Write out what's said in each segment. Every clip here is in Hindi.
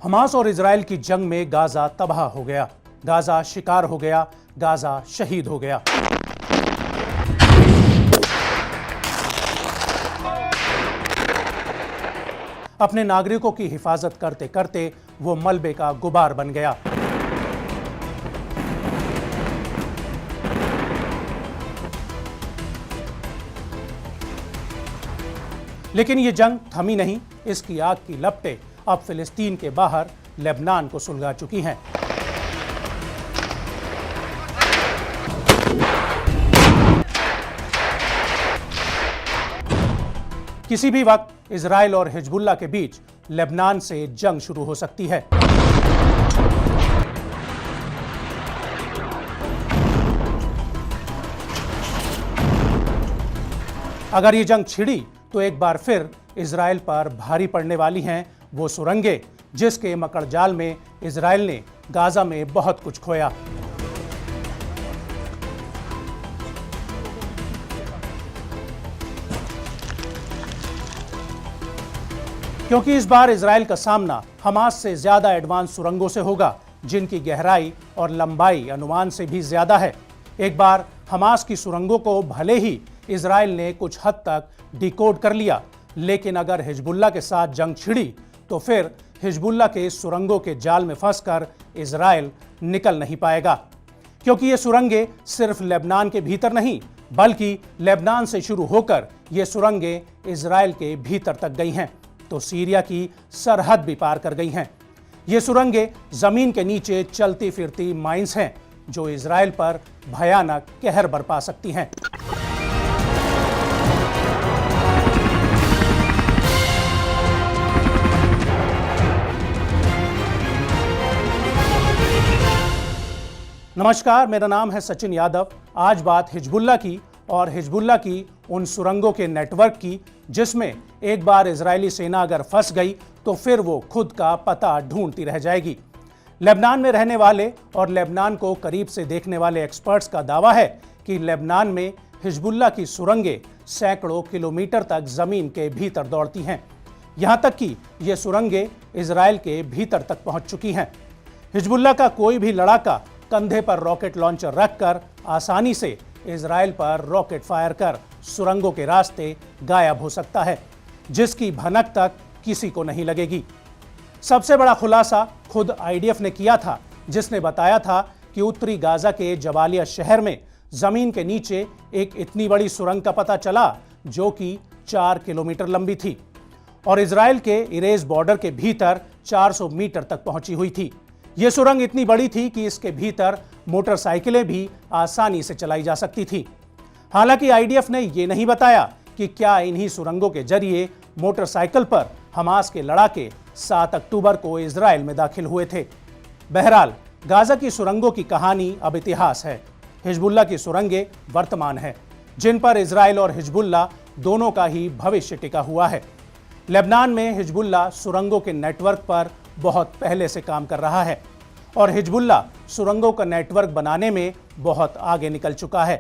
हमास और इजराइल की जंग में गाजा तबाह हो गया, गाजा शिकार हो गया, गाजा शहीद हो गया। अपने नागरिकों की हिफाजत करते करते वो मलबे का गुबार बन गया। लेकिन ये जंग थमी नहीं। इसकी आग की लपटें अब फिलिस्तीन के बाहर लेबनान को सुलगा चुकी हैं। किसी भी वक्त इजराइल और हिजबुल्लाह के बीच लेबनान से जंग शुरू हो सकती है। अगर ये जंग छिड़ी तो एक बार फिर इजराइल पर भारी पड़ने वाली हैं वो सुरंगें, जिसके मकड़जाल में इजराइल ने गाजा में बहुत कुछ खोया। क्योंकि इस बार इजराइल का सामना हमास से ज्यादा एडवांस सुरंगों से होगा, जिनकी गहराई और लंबाई अनुमान से भी ज्यादा है। एक बार हमास की सुरंगों को भले ही इजराइल ने कुछ हद तक डिकोड कर लिया, लेकिन अगर हिजबुल्लाह के साथ जंग छिड़ी तो फिर हिजबुल्लाह के सुरंगों के जाल में फंसकर इजराइल निकल नहीं पाएगा। क्योंकि ये सुरंगें सिर्फ लेबनान के भीतर नहीं, बल्कि लेबनान से शुरू होकर ये सुरंगें इजराइल के भीतर तक गई हैं, तो सीरिया की सरहद भी पार कर गई हैं। ये सुरंगें जमीन के नीचे चलती फिरती माइंस हैं, जो इजराइल पर भयानक कहर बरपा सकती हैं। नमस्कार, मेरा नाम है सचिन यादव। आज बात हिजबुल्लाह की और हिजबुल्लाह की उन सुरंगों के नेटवर्क की, जिसमें एक बार इजरायली सेना अगर फंस गई तो फिर वो खुद का पता ढूंढती रह जाएगी। लेबनान में रहने वाले और लेबनान को करीब से देखने वाले एक्सपर्ट्स का दावा है कि लेबनान में हिजबुल्लाह की सुरंगें सैकड़ों किलोमीटर तक जमीन के भीतर दौड़ती हैं। यहां तक कि ये सुरंगें इजराइल के भीतर तक पहुंच चुकी हैं। हिजबुल्लाह का कोई भी लड़ाका कंधे पर रॉकेट लॉन्चर रखकर आसानी से इजराइल पर रॉकेट फायर कर सुरंगों के रास्ते गायब हो सकता है, जिसकी भनक तक किसी को नहीं लगेगी। सबसे बड़ा खुलासा खुद आईडीएफ ने किया था, जिसने बताया था कि उत्तरी गाजा के जबालिया शहर में जमीन के नीचे एक इतनी बड़ी सुरंग का पता चला, जो कि 4 किलोमीटर लंबी थी और इजराइल के इरेज बॉर्डर के भीतर 400 मीटर तक पहुंची हुई थी। यह सुरंग इतनी बड़ी थी कि इसके भीतर मोटरसाइकिलें भी आसानी से चलाई जा सकती थी। हालांकि आईडीएफ ने यह नहीं बताया कि क्या इन्हीं सुरंगों के जरिए मोटरसाइकिल पर हमास के लड़ाके 7 अक्टूबर को इजराइल में दाखिल हुए थे। बहरहाल, गाजा की सुरंगों की कहानी अब इतिहास है। हिजबुल्लाह की सुरंगें वर्तमान है, जिन पर इजराइल और हिजबुल्लाह दोनों का ही भविष्य टिका हुआ है। लेबनान में हिजबुल्लाह सुरंगों के नेटवर्क पर बहुत पहले से काम कर रहा है और हिजबुल्लाह सुरंगों का नेटवर्क बनाने में बहुत आगे निकल चुका है।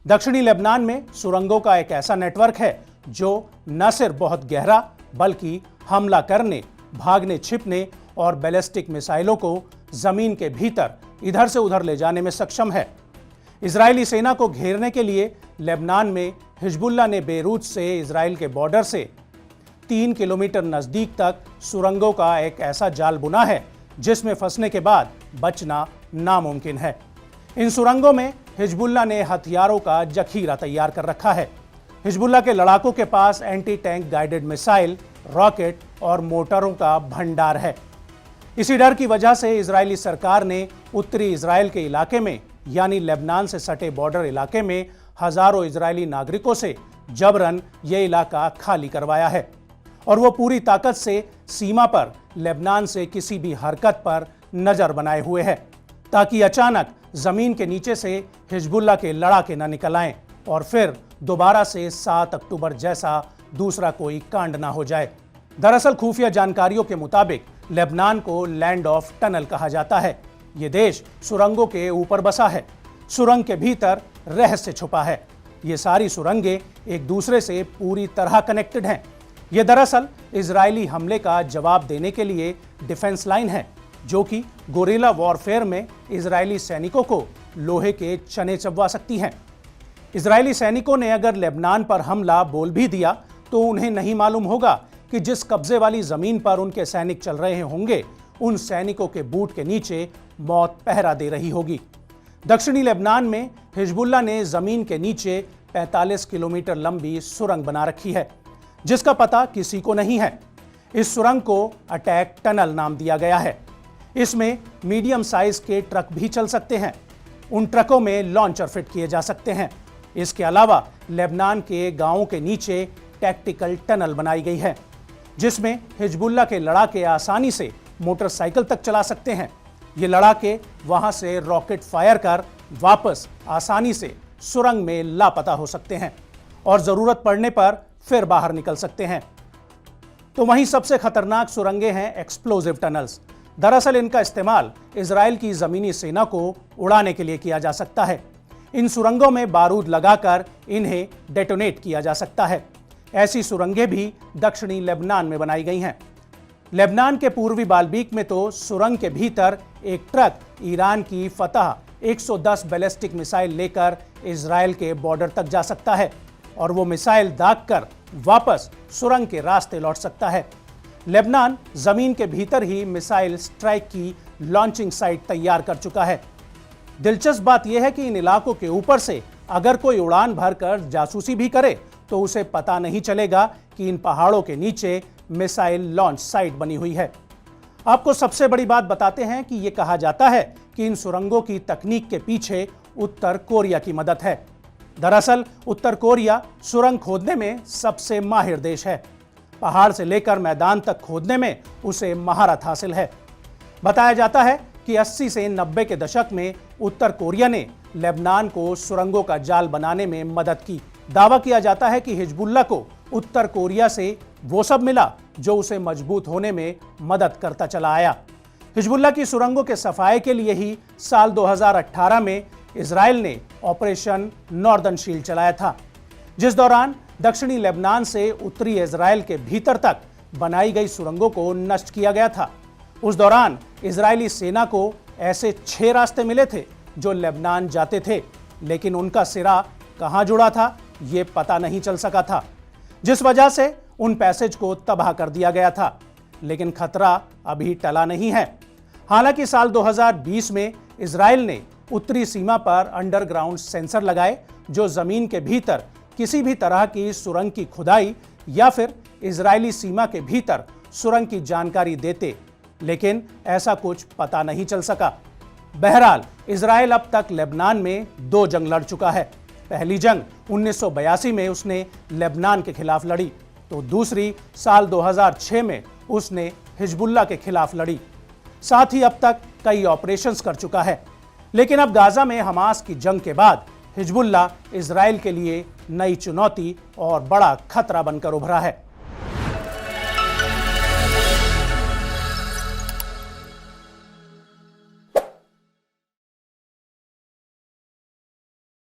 दक्षिणी लेबनान में सुरंगों का एक ऐसा नेटवर्क है जो न सिर्फ बहुत गहरा, बल्कि हमला करने, भागने छिपने और बैलिस्टिक मिसाइलों को जमीन के भीतर इधर से उधर ले जाने में सक्षम है। इजरायली सेना को घेरने के लिए लेबनान में हिजबुल्लाह ने बेरूत से इजराइल के बॉर्डर से 3 किलोमीटर नजदीक तक सुरंगों का एक ऐसा जाल बुना है, जिसमें फंसने के बाद बचना नामुमकिन है। इन सुरंगों में हिजबुल्लाह ने हथियारों का जखीरा तैयार कर रखा है। हिजबुल्लाह के लड़ाकों के पास anti tank guided missile, rocket और मोटरों का भंडार है। इसी डर की वजह से इजरायली सरकार ने उत्तरी इजराइल के इलाके में, यानी लेबनान से सटे बॉर्डर इलाके में हजारों इजरायली नागरिकों से जबरन यह इलाका खाली करवाया है और वो पूरी ताकत से सीमा पर लेबनान से किसी भी हरकत पर नजर बनाए हुए है, ताकि अचानक जमीन के नीचे से हिजबुल्लाह के लड़ाके न निकल आएं और फिर दोबारा से 7 अक्टूबर जैसा दूसरा कोई कांड ना हो जाए। दरअसल खुफिया जानकारियों के मुताबिक लेबनान को लैंड ऑफ टनल कहा जाता है। ये देश सुरंगों के ऊपर बसा है, सुरंग के भीतर रहस्य छुपा है। ये सारी सुरंगें एक दूसरे से पूरी तरह कनेक्टेड हैं। यह दरअसल इजरायली हमले का जवाब देने के लिए डिफेंस लाइन है, जो कि गोरिल्ला वॉरफेयर में इजरायली सैनिकों को लोहे के चने चबवा सकती हैं। इजरायली सैनिकों ने अगर लेबनान पर हमला बोल भी दिया तो उन्हें नहीं मालूम होगा कि जिस कब्जे वाली जमीन पर उनके सैनिक चल रहे होंगे, उन सैनिकों के बूट के नीचे मौत पहरा दे रही होगी। दक्षिणी लेबनान में हिजबुल्लाह ने जमीन के नीचे 45 किलोमीटर लंबी सुरंग बना रखी है, जिसका पता किसी को नहीं है। इस सुरंग को अटैक टनल नाम दिया गया है। इसमें मीडियम साइज के ट्रक भी चल सकते हैं। उन ट्रकों में लॉन्चर फिट किए जा सकते हैं। इसके अलावा लेबनान के गांवों के नीचे टैक्टिकल टनल बनाई गई है, जिसमें हिजबुल्लाह के लड़ाके आसानी से मोटरसाइकिल तक चला सकते हैं। ये लड़ाके वहां से रॉकेट फायर कर वापस आसानी से सुरंग में लापता हो सकते हैं और जरूरत पड़ने पर फिर बाहर निकल सकते हैं। तो वहीं सबसे खतरनाक सुरंगें हैं एक्सप्लोजिव टनल्स। दरअसल इनका इस्तेमाल इजराइल की जमीनी सेना को उड़ाने के लिए किया जा सकता है। इन सुरंगों में बारूद लगाकर इन्हें डेटोनेट किया जा सकता है। ऐसी सुरंगें भी दक्षिणी लेबनान में बनाई गई हैं। लेबनान के पूर्वी बाल्बीक में तो सुरंग के भीतर एक ट्रक ईरान की फतह 110 बैलिस्टिक मिसाइल लेकर इजराइल के बॉर्डर तक जा सकता है और वो मिसाइल दागकर वापस सुरंग के रास्ते लौट सकता है। लेबनान जमीन के भीतर ही मिसाइल स्ट्राइक की लॉन्चिंग साइट तैयार कर चुका है। दिलचस्प बात यह है कि इन इलाकों के ऊपर से अगर कोई उड़ान भरकर जासूसी भी करे तो उसे पता नहीं चलेगा कि इन पहाड़ों के नीचे मिसाइल लॉन्च साइट बनी हुई है। आपको सबसे बड़ी बात बताते हैं कि यह कहा जाता है कि इन सुरंगों की तकनीक के पीछे उत्तर कोरिया की मदद है। दरअसल उत्तर कोरिया सुरंग खोदने में सबसे माहिर देश है। पहाड़ से लेकर मैदान तक खोदने में उसे महारत हासिल है। बताया जाता है कि 80 से 90 के दशक में उत्तर कोरिया ने लेबनान को सुरंगों का जाल बनाने में मदद की। दावा किया जाता है कि हिजबुल्लाह को उत्तर कोरिया से वो सब मिला जो उसे मजबूत होने में मदद करता चला आया। हिजबुल्लाह की सुरंगों के सफाई के लिए ही साल 2018 में इजराइल ने ऑपरेशन नॉर्दर्न शील्ड चलाया था, जिस दौरान दक्षिणी लेबनान से उत्तरी इजराइल के भीतर तक बनाई गई सुरंगों को नष्ट किया गया था। उस दौरान इजरायली सेना को ऐसे 6 रास्ते मिले थे जो लेबनान जाते थे, लेकिन उनका सिरा कहां जुड़ा था ये पता नहीं चल सका था, जिस वजह से उन पैसेज को तबाह कर दिया गया था। लेकिन खतरा अभी टला नहीं है। हालांकि साल 2020 में इजराइल ने उत्तरी सीमा पर अंडरग्राउंड सेंसर लगाए, जो जमीन के भीतर किसी भी तरह की सुरंग की खुदाई या फिर इजरायली सीमा के भीतर सुरंग की जानकारी देते, लेकिन ऐसा कुछ पता नहीं चल सका। बहरहाल इजराइल अब तक लेबनान में 2 जंग लड़ चुका है। पहली जंग 1982 में उसने लेबनान के खिलाफ लड़ी, तो दूसरी साल 2006 में उसने हिजबुल्लाह के खिलाफ लड़ी। साथ ही अब तक कई ऑपरेशंस कर चुका है। लेकिन अब गाजा में हमास की जंग के बाद हिजबुल्लाह इजराइल के लिए नई चुनौती और बड़ा खतरा बनकर उभरा है।